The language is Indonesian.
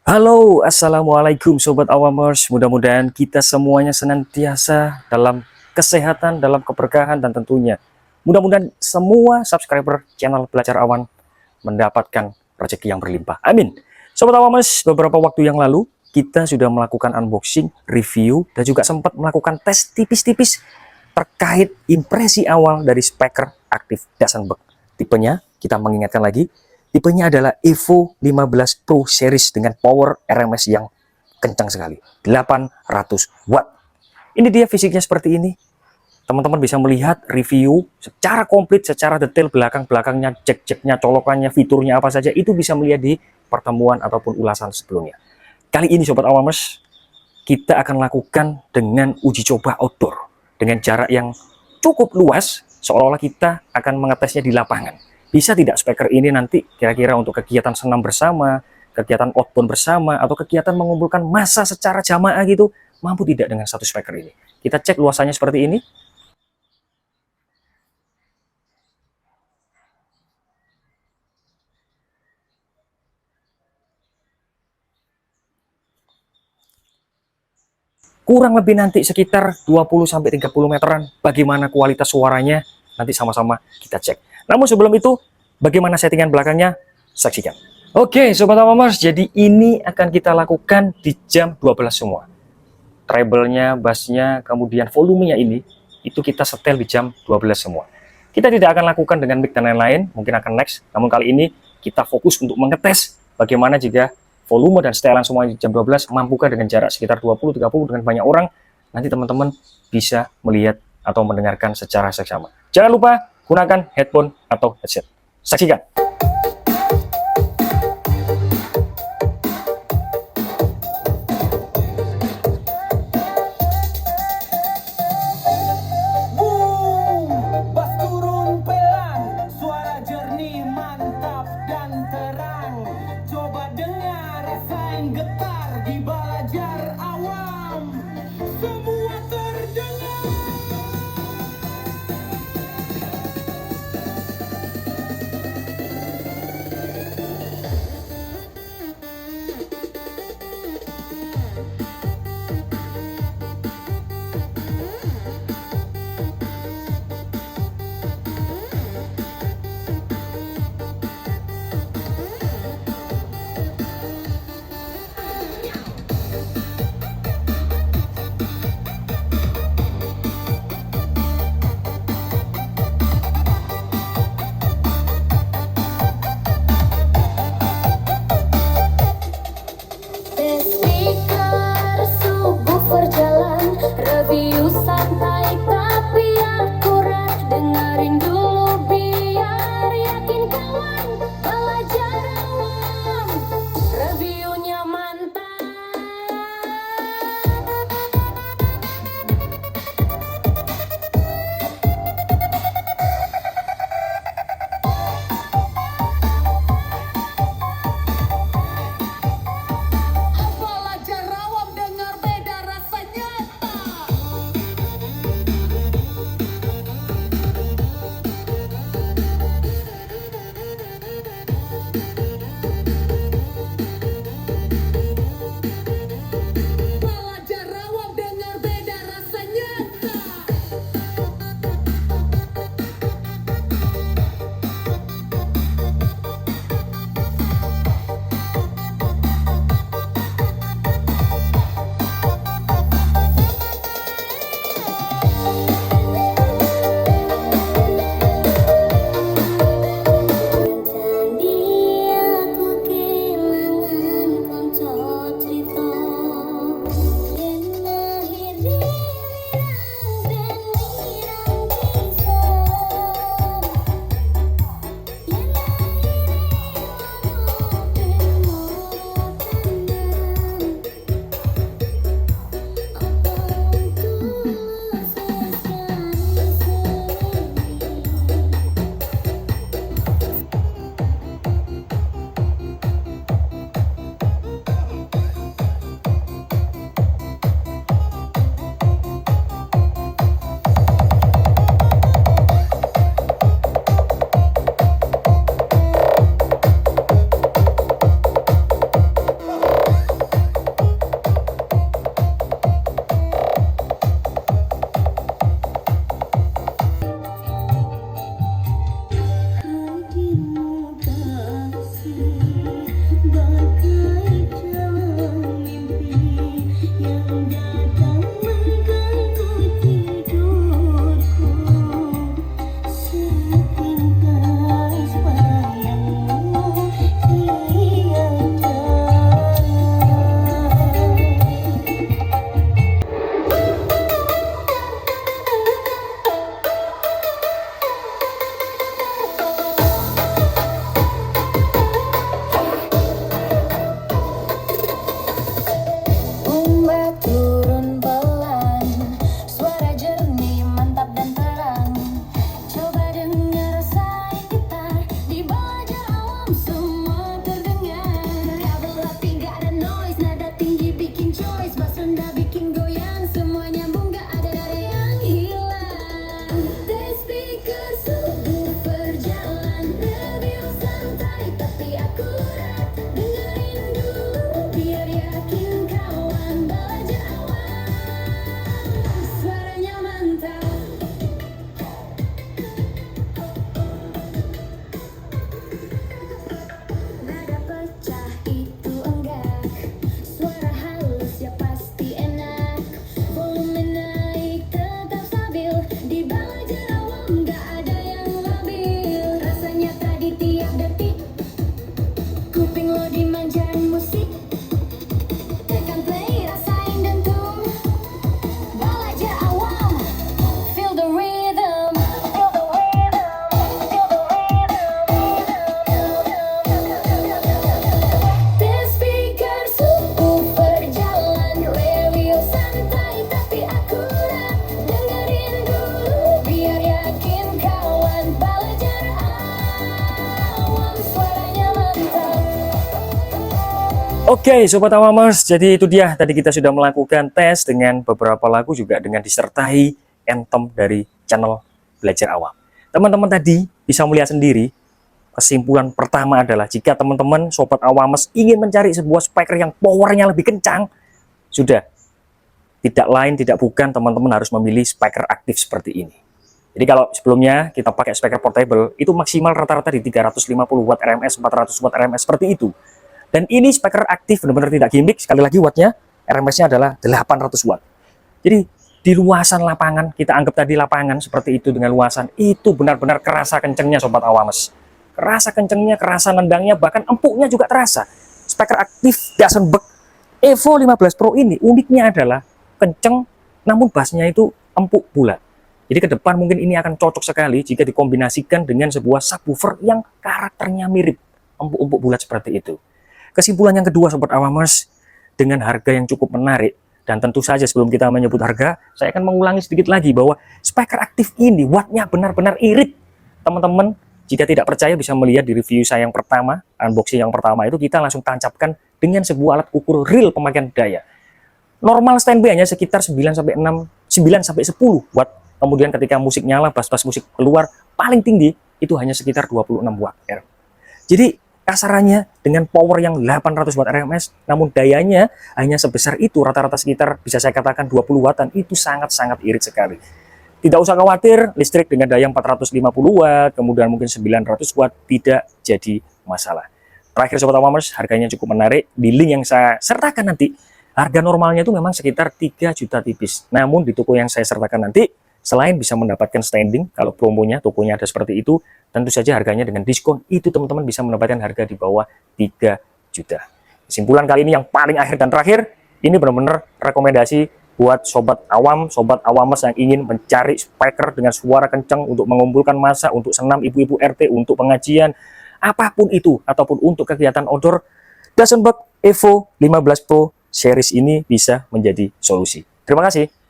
Halo, Assalamualaikum Sobat Awamers. Mudah-mudahan kita semuanya senantiasa dalam kesehatan, dalam keberkahan, dan tentunya mudah-mudahan semua subscriber channel Belajar Awan mendapatkan rezeki yang berlimpah. Amin. Sobat Awamers, beberapa waktu yang lalu kita sudah melakukan unboxing, review, dan juga sempat melakukan tes tipis-tipis terkait impresi awal dari speaker Active Dasenberg. Tipenya, kita mengingatkan lagi, tipenya adalah Evo 15 Pro Series dengan power RMS yang kencang sekali, 800 watt. Ini dia fisiknya seperti ini. Teman-teman bisa melihat review secara komplit, secara detail, belakang-belakangnya, cek-ceknya, colokannya, fiturnya apa saja, itu bisa melihat di pertemuan ataupun ulasan sebelumnya. Kali ini Sobat Awamers, kita akan lakukan dengan uji coba outdoor, dengan jarak yang cukup luas, seolah-olah kita akan mengetesnya di lapangan. Bisa tidak speaker ini nanti kira-kira untuk kegiatan senam bersama, kegiatan outbound bersama, atau kegiatan mengumpulkan massa secara jamaah gitu, mampu tidak dengan satu speaker ini? Kita cek luasannya seperti ini. Kurang lebih nanti sekitar 20-30 meteran. Bagaimana kualitas suaranya, nanti sama-sama kita cek. Namun sebelum itu, bagaimana settingan belakangnya? Saksikan. Oke, Sobat Awamers, jadi ini akan kita lakukan di jam 12 semua. Treble-nya, bass-nya, kemudian volumenya ini, itu kita setel di jam 12 semua. Kita tidak akan lakukan dengan mic dan lain-lain, mungkin akan next. Namun kali ini kita fokus untuk mengetes bagaimana jika volume dan setelan semua jam 12 mampukah dengan jarak sekitar 20-30 dengan banyak orang. Nanti teman-teman bisa melihat atau mendengarkan secara seksama. Jangan lupa gunakan headphone atau headset. Saksikan. Oke, Sobat Awamers, jadi itu dia. Tadi kita sudah melakukan tes dengan beberapa lagu juga dengan disertai anthem dari channel Belajar Awam. Teman-teman tadi bisa melihat sendiri, kesimpulan pertama adalah jika teman-teman Sobat Awamers ingin mencari sebuah speaker yang powernya lebih kencang, sudah, tidak lain tidak bukan teman-teman harus memilih speaker aktif seperti ini. Jadi kalau sebelumnya kita pakai speaker portable, itu maksimal rata-rata di 350 watt RMS, 400 watt RMS seperti itu. Dan ini speaker aktif, benar-benar tidak gimmick. Sekali lagi wattnya, RMS-nya adalah 800 watt. Jadi di luasan lapangan, kita anggap tadi lapangan seperti itu dengan luasan, itu benar-benar kerasa kencengnya Sobat Awamers. Kerasa kencengnya, kerasa nendangnya, bahkan empuknya juga terasa. Speaker aktif Dasenberg Evo 15 Pro ini uniknya adalah kenceng, namun bassnya itu empuk bulat. Jadi ke depan mungkin ini akan cocok sekali jika dikombinasikan dengan sebuah subwoofer yang karakternya mirip, empuk-empuk bulat seperti itu. Kesimpulan yang kedua Sobat Awamers, dengan harga yang cukup menarik, dan tentu saja sebelum kita menyebut harga, saya akan mengulangi sedikit lagi bahwa speaker aktif ini wattnya benar-benar irit. Teman-teman, jika tidak percaya bisa melihat di review saya yang pertama, unboxing yang pertama itu kita langsung tancapkan dengan sebuah alat ukur real pemakaian daya. Normal standby hanya sekitar 9-10 watt. Kemudian ketika musik nyala, bass-bass musik keluar, paling tinggi itu hanya sekitar 26 watt. Jadi kasarannya dengan power yang 800 watt RMS, namun dayanya hanya sebesar itu, rata-rata sekitar bisa saya katakan 20 wattan, itu sangat-sangat irit sekali. Tidak usah khawatir, listrik dengan daya 450 watt, kemudian mungkin 900 watt, tidak jadi masalah. Terakhir Sobat Awamers, harganya cukup menarik, di link yang saya sertakan nanti, harga normalnya itu memang sekitar 3 juta tipis, namun di toko yang saya sertakan nanti, selain bisa mendapatkan standing, kalau promonya, tokonya ada seperti itu, tentu saja harganya dengan diskon, itu teman-teman bisa mendapatkan harga di bawah 3 juta. Kesimpulan kali ini yang paling akhir dan terakhir, ini benar-benar rekomendasi buat Sobat Awam, Sobat Awamers yang ingin mencari speaker dengan suara kencang untuk mengumpulkan massa, untuk senam ibu-ibu RT, untuk pengajian, apapun itu, ataupun untuk kegiatan outdoor, Dasenberg Evo 15 Pro series ini bisa menjadi solusi. Terima kasih.